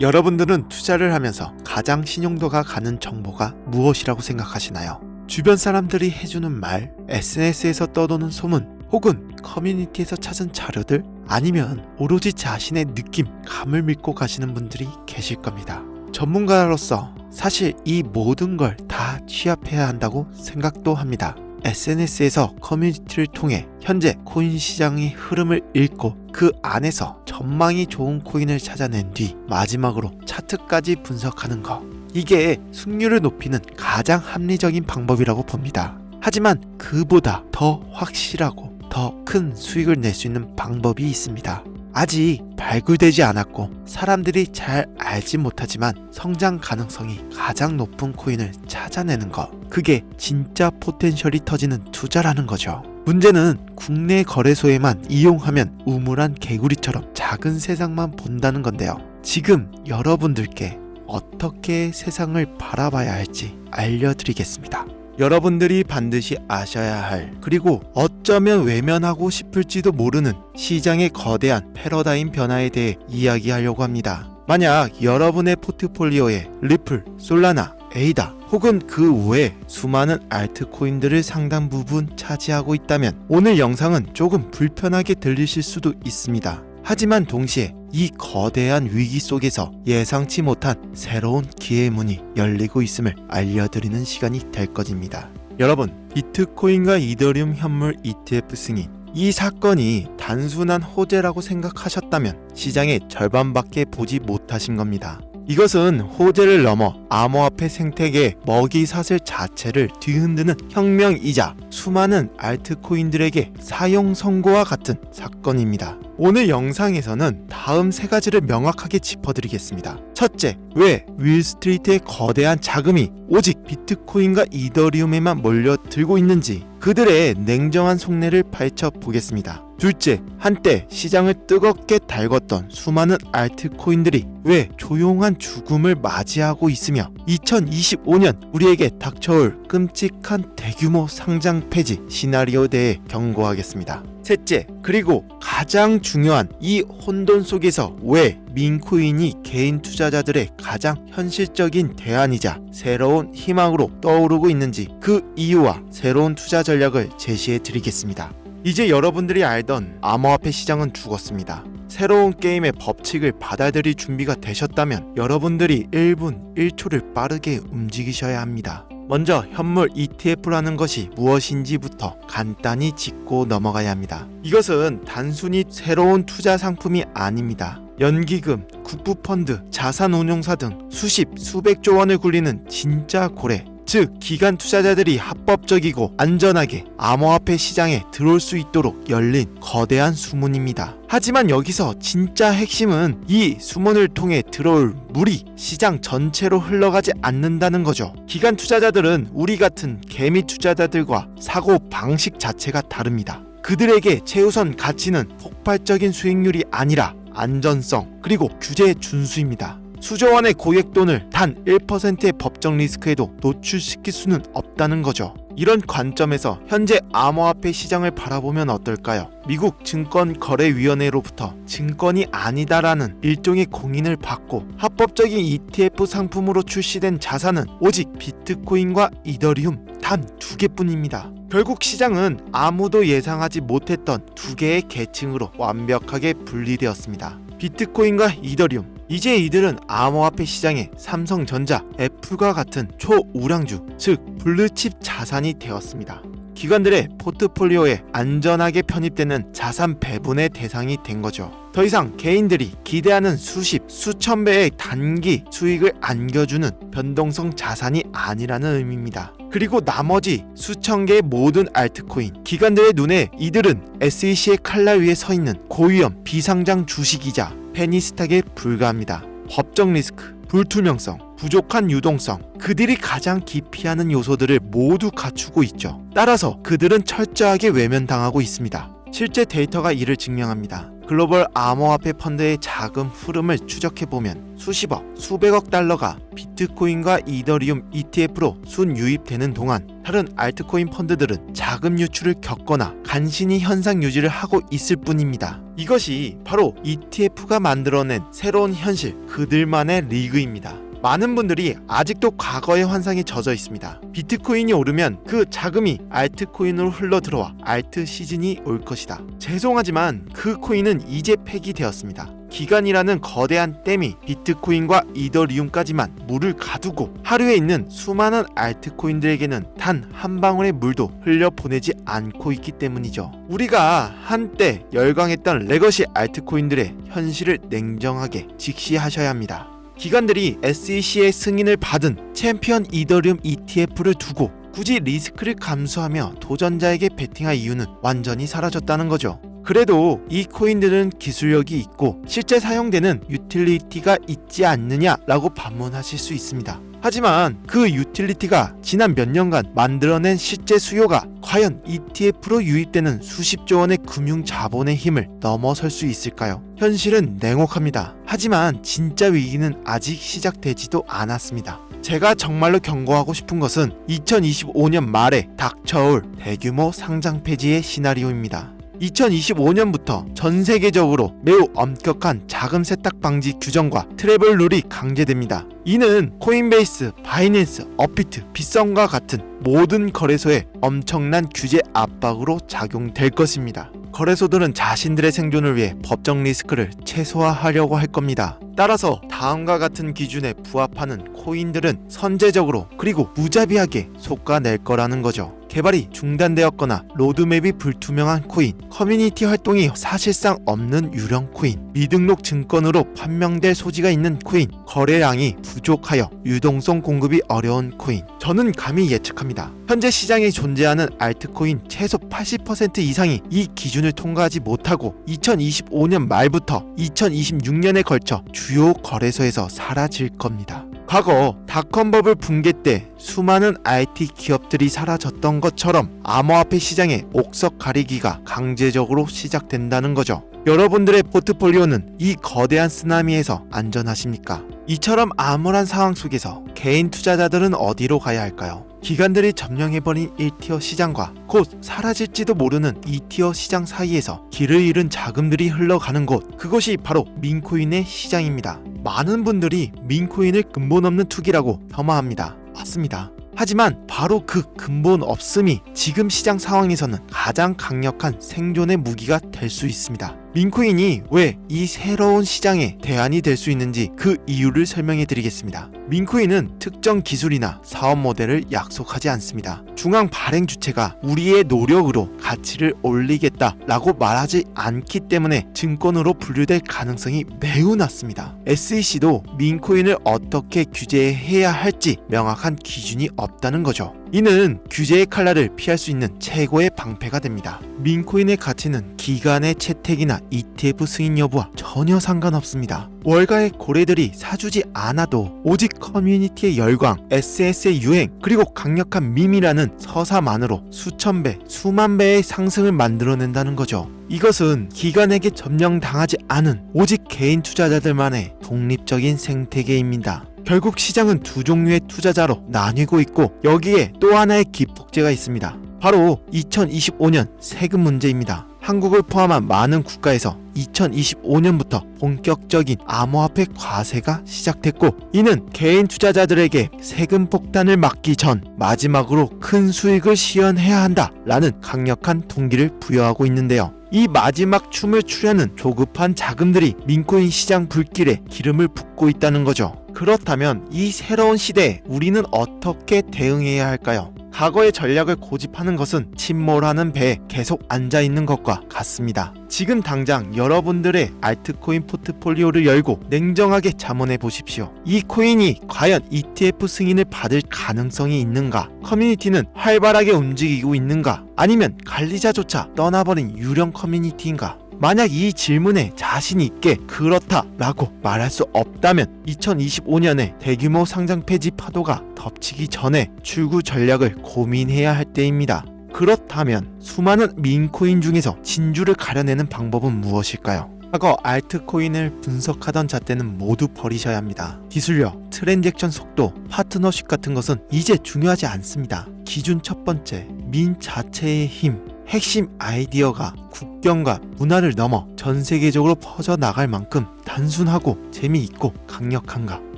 여러분들은 투자를 하면서 가장 신용도가 가는 정보가 무엇이라고 생각하시나요? 주변 사람들이 해주는 말, SNS에서 떠도는 소문, 혹은 커뮤니티에서 찾은 자료들, 아니면 오로지 자신의 느낌, 감을 믿고 가시는 분들이 계실 겁니다. 전문가로서 사실 이 모든 걸 다 취합해야 한다고 생각도 합니다. SNS에서 커뮤니티를 통해 현재 코인 시장의 흐름을 읽고 그 안에서 전망이 좋은 코인을 찾아낸 뒤 마지막으로 차트까지 분석하는 것, 이게 승률을 높이는 가장 합리적인 방법이라고 봅니다. 하지만 그보다 더 확실하고 더 큰 수익을 낼 수 있는 방법이 있습니다. 아직 발굴되지 않았고 사람들이 잘 알지 못하지만 성장 가능성이 가장 높은 코인을 찾아내는 것, 그게 진짜 포텐셜이 터지는 투자라는 거죠. 문제는 국내 거래소에만 이용하면 우물한 개구리처럼 작은 세상만 본다는 건데요. 지금 여러분들께 어떻게 세상을 바라봐야 할지 알려드리겠습니다. 여러분들이 반드시 아셔야 할, 그리고 어쩌면 외면하고 싶을지도 모르는 시장의 거대한 패러다임 변화에 대해 이야기하려고 합니다. 만약 여러분의 포트폴리오에 리플, 솔라나, 에이다 혹은 그 외 수많은 알트코인들을 상당 부분 차지하고 있다면 오늘 영상은 조금 불편하게 들리실 수도 있습니다. 하지만 동시에 이 거대한 위기 속에서 예상치 못한 새로운 기회의 문이 열리고 있음을 알려드리는 시간이 될 것입니다. 여러분, 비트코인과 이더리움 현물 ETF 승인, 이 사건이 단순한 호재라고 생각하셨다면 시장의 절반밖에 보지 못하신 겁니다. 이것은 호재를 넘어 암호화폐 생태계의 먹이사슬 자체를 뒤흔드는 혁명이자 수많은 알트코인들에게 사형 선고와 같은 사건입니다. 오늘 영상에서는 다음 세 가지를 명확하게 짚어드리겠습니다. 첫째, 왜 윌스트리트의 거대한 자금이 오직 비트코인과 이더리움에만 몰려들고 있는지, 그들의 냉정한 속내를 파헤쳐보겠습니다. 둘째, 한때 시장을 뜨겁게 달궜던 수많은 알트코인들이 왜 조용한 죽음을 맞이하고 있으며 2025년 우리에게 닥쳐올 끔찍한 대규모 상장 폐지 시나리오에 대해 경고하겠습니다. 셋째, 그리고 가장 중요한 이 혼돈 속에서 왜 민코인이 개인 투자자들의 가장 현실적인 대안이자 새로운 희망으로 떠오르고 있는지, 그 이유와 새로운 투자 전략을 제시해 드리겠습니다. 이제 여러분들이 알던 암호화폐 시장은 죽었습니다. 새로운 게임의 법칙을 받아들일 준비가 되셨다면 여러분들이 1분 1초를 빠르게 움직이셔야 합니다. 먼저 현물 ETF라는 것이 무엇인지부터 간단히 짚고 넘어가야 합니다. 이것은 단순히 새로운 투자 상품이 아닙니다. 연기금, 국부펀드, 자산운용사 등 수백조 원을 굴리는 진짜 고래, 즉 기관 투자자들이 합법적이고 안전하게 암호화폐 시장에 들어올 수 있도록 열린 거대한 수문입니다. 하지만 여기서 진짜 핵심은 이 수문을 통해 들어올 물이 시장 전체로 흘러가지 않는다는 거죠. 기관 투자자들은 우리 같은 개미 투자자들과 사고 방식 자체가 다릅니다. 그들에게 최우선 가치는 폭발적인 수익률이 아니라 안전성, 그리고 규제의 준수입니다. 수조 원의 고액돈을 단 1%의 법적 리스크에도 노출시킬 수는 없다는 거죠. 이런 관점에서 현재 암호화폐 시장을 바라보면 어떨까요? 미국 증권거래위원회로부터 증권이 아니다라는 일종의 공인을 받고 합법적인 ETF 상품으로 출시된 자산은 오직 비트코인과 이더리움 단 2개뿐입니다. 결국 시장은 아무도 예상하지 못했던 2개의 계층으로 완벽하게 분리되었습니다. 비트코인과 이더리움, 이제 이들은 암호화폐 시장의 삼성전자, 애플과 같은 초우량주, 즉 블루칩 자산이 되었습니다. 기관들의 포트폴리오에 안전하게 편입되는 자산 배분의 대상이 된 거죠. 더 이상 개인들이 기대하는 수천 배의 단기 수익을 안겨주는 변동성 자산이 아니라는 의미입니다. 그리고 나머지 수천 개의 모든 알트코인, 기관들의 눈에 이들은 SEC의 칼날 위에 서 있는 고위험 비상장 주식이자 페니스탁에 불과합니다. 법적 리스크, 불투명성, 부족한 유동성, 그들이 가장 기피하는 요소들을 모두 갖추고 있죠. 따라서 그들은 철저하게 외면당하고 있습니다. 실제 데이터가 이를 증명합니다. 글로벌 암호화폐 펀드의 자금 흐름을 추적해보면 수십억, 수백억 달러가 비트코인과 이더리움 ETF로 순유입되는 동안 다른 알트코인 펀드들은 자금 유출을 겪거나 간신히 현상 유지를 하고 있을 뿐입니다. 이것이 바로 ETF가 만들어낸 새로운 현실, 그들만의 리그입니다. 많은 분들이 아직도 과거의 환상에 젖어 있습니다. 비트코인이 오르면 그 자금이 알트코인으로 흘러들어와 알트 시즌이 올 것이다. 죄송하지만 그 코인은 이제 폐기되었습니다. 기간이라는 거대한 댐이 비트코인과 이더리움까지만 물을 가두고 하류에 있는 수많은 알트코인들에게는 단 한 방울의 물도 흘려보내지 않고 있기 때문이죠. 우리가 한때 열광했던 레거시 알트코인들의 현실을 냉정하게 직시하셔야 합니다. 기관들이 SEC의 승인을 받은 챔피언 이더리움 ETF를 두고 굳이 리스크를 감수하며 도전자에게 베팅할 이유는 완전히 사라졌다는 거죠. 그래도 이 코인들은 기술력이 있고 실제 사용되는 유틸리티가 있지 않느냐라고 반문하실 수 있습니다. 하지만 그 유틸리티가 지난 몇 년간 만들어낸 실제 수요가 과연 ETF로 유입되는 수십조 원의 금융 자본의 힘을 넘어설 수 있을까요? 현실은 냉혹합니다. 하지만 진짜 위기는 아직 시작되지도 않았습니다. 제가 정말로 경고하고 싶은 것은 2025년 말에 닥쳐올 대규모 상장 폐지의 시나리오입니다. 2025년부터 전 세계적으로 매우 엄격한 자금 세탁 방지 규정과 트래블 룰이 강제됩니다. 이는 코인베이스, 바이낸스, 업비트, 빗썸과 같은 모든 거래소에 엄청난 규제 압박으로 작용될 것입니다. 거래소들은 자신들의 생존을 위해 법적 리스크를 최소화하려고 할 겁니다. 따라서 다음과 같은 기준에 부합하는 코인들은 선제적으로 그리고 무자비하게 솎아낼 거라는 거죠. 개발이 중단되었거나 로드맵이 불투명한 코인, 커뮤니티 활동이 사실상 없는 유령 코인, 미등록 증권으로 판명될 소지가 있는 코인, 거래량이 부족하여 유동성 공급이 어려운 코인. 저는 감히 예측합니다. 현재 시장에 존재하는 알트코인 최소 80% 이상이 이 기준을 통과하지 못하고 2025년 말부터 2026년에 걸쳐 주요 거래소에서 사라질 겁니다. 과거 닷컴버블 붕괴 때 수많은 IT 기업들이 사라졌던 것처럼 암호화폐 시장의 옥석 가리기가 강제적으로 시작된다는 거죠. 여러분들의 포트폴리오는 이 거대한 쓰나미에서 안전하십니까? 이처럼 암울한 상황 속에서 개인 투자자들은 어디로 가야 할까요? 기관들이 점령해버린 1티어 시장과 곧 사라질지도 모르는 2티어 시장 사이에서 길을 잃은 자금들이 흘러가는 곳, 그것이 바로 민코인의 시장입니다. 많은 분들이 민코인을 근본 없는 투기라고 폄하합니다. 맞습니다. 하지만 바로 그 근본 없음이 지금 시장 상황에서는 가장 강력한 생존의 무기가 될 수 있습니다. 민코인이 왜 이 새로운 시장의 대안이 될 수 있는지 그 이유를 설명해 드리겠습니다. 민코인은 특정 기술이나 사업 모델을 약속하지 않습니다. 중앙 발행 주체가 우리의 노력으로 가치를 올리겠다라고 말하지 않기 때문에 증권으로 분류될 가능성이 매우 낮습니다. SEC도 민코인을 어떻게 규제해야 할지 명확한 기준이 없다는 거죠. 이는 규제의 칼날을 피할 수 있는 최고의 방패가 됩니다. 민코인의 가치는 기관의 채택이나 ETF 승인 여부와 전혀 상관없습니다. 월가의 고래들이 사주지 않아도 오직 커뮤니티의 열광, SNS의 유행, 그리고 강력한 밈이라는 서사만으로 수천 배, 수만 배의 상승을 만들어낸다는 거죠. 이것은 기관에게 점령당하지 않은 오직 개인 투자자들만의 독립적인 생태계입니다. 결국 시장은 두 종류의 투자자로 나뉘고 있고 여기에 또 하나의 기폭제가 있습니다. 바로 2025년 세금 문제입니다. 한국을 포함한 많은 국가에서 2025년부터 본격적인 암호화폐 과세가 시작됐고 이는 개인 투자자들에게 세금 폭탄을 막기 전 마지막으로 큰 수익을 시현해야 한다라는 강력한 동기를 부여하고 있는데요. 이 마지막 춤을 추려는 조급한 자금들이 민코인 시장 불길에 기름을 붓고 있다는 거죠. 그렇다면 이 새로운 시대에 우리는 어떻게 대응해야 할까요? 과거의 전략을 고집하는 것은 침몰하는 배에 계속 앉아있는 것과 같습니다. 지금 당장 여러분들의 알트코인 포트폴리오를 열고 냉정하게 자문해 보십시오. 이 코인이 과연 ETF 승인을 받을 가능성이 있는가? 커뮤니티는 활발하게 움직이고 있는가? 아니면 관리자조차 떠나버린 유령 커뮤니티인가? 만약 이 질문에 자신 있게 그렇다라고 말할 수 없다면 2025년에 대규모 상장 폐지 파도가 덮치기 전에 출구 전략을 고민해야 할 때입니다. 그렇다면 수많은 민코인 중에서 진주를 가려내는 방법은 무엇일까요? 과거 알트코인을 분석하던 잣대는 모두 버리셔야 합니다. 기술력, 트랜잭션 속도, 파트너십 같은 것은 이제 중요하지 않습니다. 기준 첫 번째, 민 자체의 힘. 핵심 아이디어가 국경과 문화를 넘어 전 세계적으로 퍼져나갈 만큼 단순하고 재미있고 강력한가.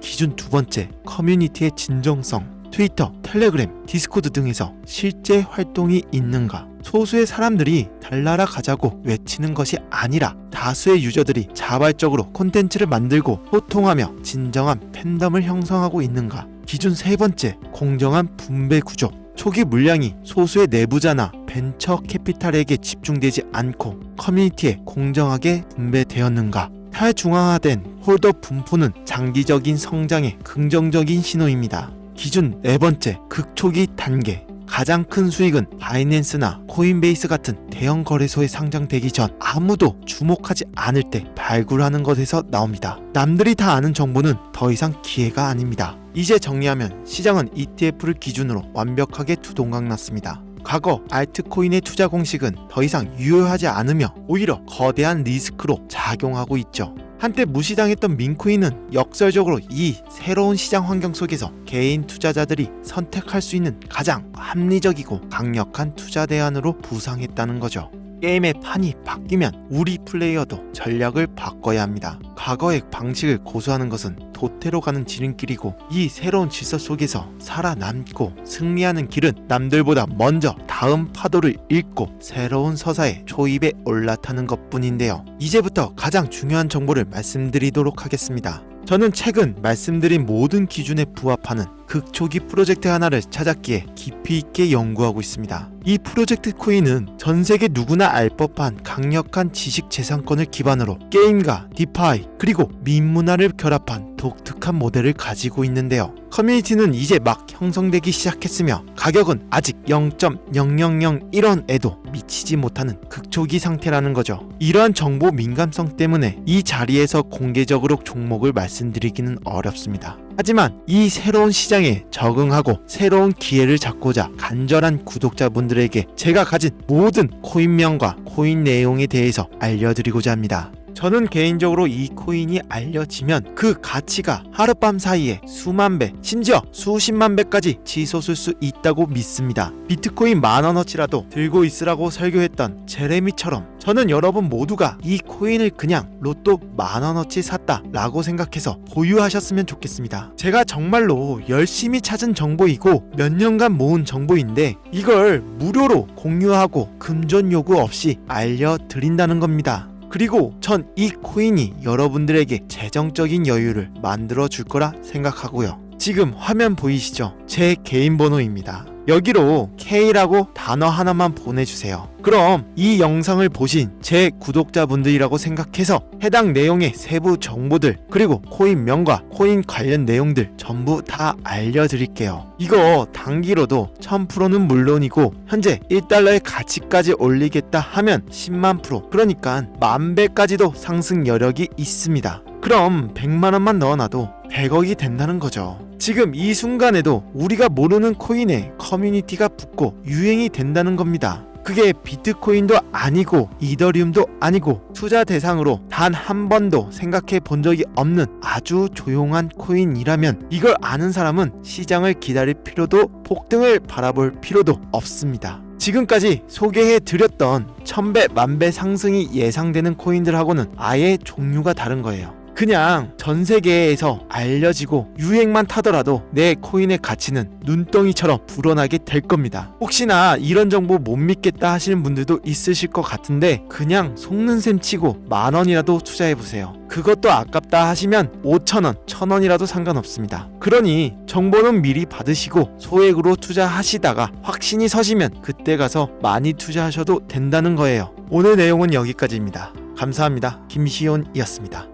기준 두 번째, 커뮤니티의 진정성. 트위터, 텔레그램, 디스코드 등에서 실제 활동이 있는가. 소수의 사람들이 달나라 가자고 외치는 것이 아니라 다수의 유저들이 자발적으로 콘텐츠를 만들고 소통하며 진정한 팬덤을 형성하고 있는가. 기준 세 번째, 공정한 분배 구조. 초기 물량이 소수의 내부자나 벤처 캐피탈에게 집중되지 않고 커뮤니티에 공정하게 분배되었는가. 탈중앙화된 홀더 분포는 장기적인 성장의 긍정적인 신호입니다. 기준 네 번째, 극초기 단계. 가장 큰 수익은 바이낸스나 코인베이스 같은 대형 거래소에 상장되기 전 아무도 주목하지 않을 때 발굴하는 것에서 나옵니다. 남들이 다 아는 정보는 더 이상 기회가 아닙니다. 이제 정리하면 시장은 ETF를 기준으로 완벽하게 두동강났습니다. 과거 알트코인의 투자 공식은 더 이상 유효하지 않으며 오히려 거대한 리스크로 작용하고 있죠. 한때 무시당했던 민코인은 역설적으로 이 새로운 시장 환경 속에서 개인 투자자들이 선택할 수 있는 가장 합리적이고 강력한 투자 대안으로 부상했다는 거죠. 게임의 판이 바뀌면 우리 플레이어도 전략을 바꿔야 합니다. 과거의 방식을 고수하는 것은 도태로 가는 지름길이고 이 새로운 질서 속에서 살아남고 승리하는 길은 남들보다 먼저 다음 파도를 읽고 새로운 서사의 초입에 올라타는 것뿐인데요. 이제부터 가장 중요한 정보를 말씀드리도록 하겠습니다. 저는 최근 말씀드린 모든 기준에 부합하는 극초기 프로젝트 하나를 찾았기에 깊이 있게 연구하고 있습니다. 이 프로젝트 코인은 전 세계 누구나 알 법한 강력한 지식 재산권을 기반으로 게임과 디파이 그리고 민문화를 결합한 독특한 모델을 가지고 있는데요. 커뮤니티는 이제 막 형성되기 시작했으며 가격은 아직 0.0001원에도 미치지 못하는 극초기 상태라는 거죠. 이러한 정보 민감성 때문에 이 자리에서 공개적으로 종목을 말씀드리기는 어렵습니다. 하지만 이 새로운 시장에 적응하고 새로운 기회를 잡고자 간절한 구독자분들에게 제가 가진 모든 코인명과 코인 내용에 대해서 알려드리고자 합니다. 저는 개인적으로 이 코인이 알려지면 그 가치가 하룻밤 사이에 수만 배, 심지어 수십만 배까지 치솟을 수 있다고 믿습니다. 비트코인 10,000원어치라도 들고 있으라고 설교했던 제레미처럼 저는 여러분 모두가 이 코인을 그냥 로또 10,000원어치 샀다 라고 생각해서 보유하셨으면 좋겠습니다. 제가 정말로 열심히 찾은 정보이고 몇 년간 모은 정보인데 이걸 무료로 공유하고 금전 요구 없이 알려드린다는 겁니다. 그리고 전 이 코인이 여러분들에게 재정적인 여유를 만들어 줄 거라 생각하고요. 지금 화면 보이시죠? 제 개인 번호입니다. 여기로 K라고 단어 하나만 보내주세요. 그럼 이 영상을 보신 제 구독자분들이라고 생각해서 해당 내용의 세부 정보들 그리고 코인명과 코인 관련 내용들 전부 다 알려드릴게요. 이거 단기로도 1000%는 물론이고 현재 1달러의 가치까지 올리겠다 하면 10만% 그러니까 10,000배까지도 상승 여력이 있습니다. 그럼 100만원만 넣어놔도 100억이 된다는 거죠. 지금 이 순간에도 우리가 모르는 코인에 커뮤니티가 붙고 유행이 된다는 겁니다. 그게 비트코인도 아니고 이더리움도 아니고 투자 대상으로 단 한 번도 생각해 본 적이 없는 아주 조용한 코인이라면 이걸 아는 사람은 시장을 기다릴 필요도 폭등을 바라볼 필요도 없습니다. 지금까지 소개해 드렸던 1000배, 10,000배 상승이 예상되는 코인들하고는 아예 종류가 다른 거예요. 그냥 전 세계에서 알려지고 유행만 타더라도 내 코인의 가치는 눈덩이처럼 불어나게 될 겁니다. 혹시나 이런 정보 못 믿겠다 하시는 분들도 있으실 것 같은데 그냥 속는 셈 치고 10,000원이라도 투자해보세요. 그것도 아깝다 하시면 5,000원, 1,000원이라도 상관없습니다. 그러니 정보는 미리 받으시고 소액으로 투자하시다가 확신이 서시면 그때 가서 많이 투자하셔도 된다는 거예요. 오늘 내용은 여기까지입니다. 감사합니다. 김시온이었습니다.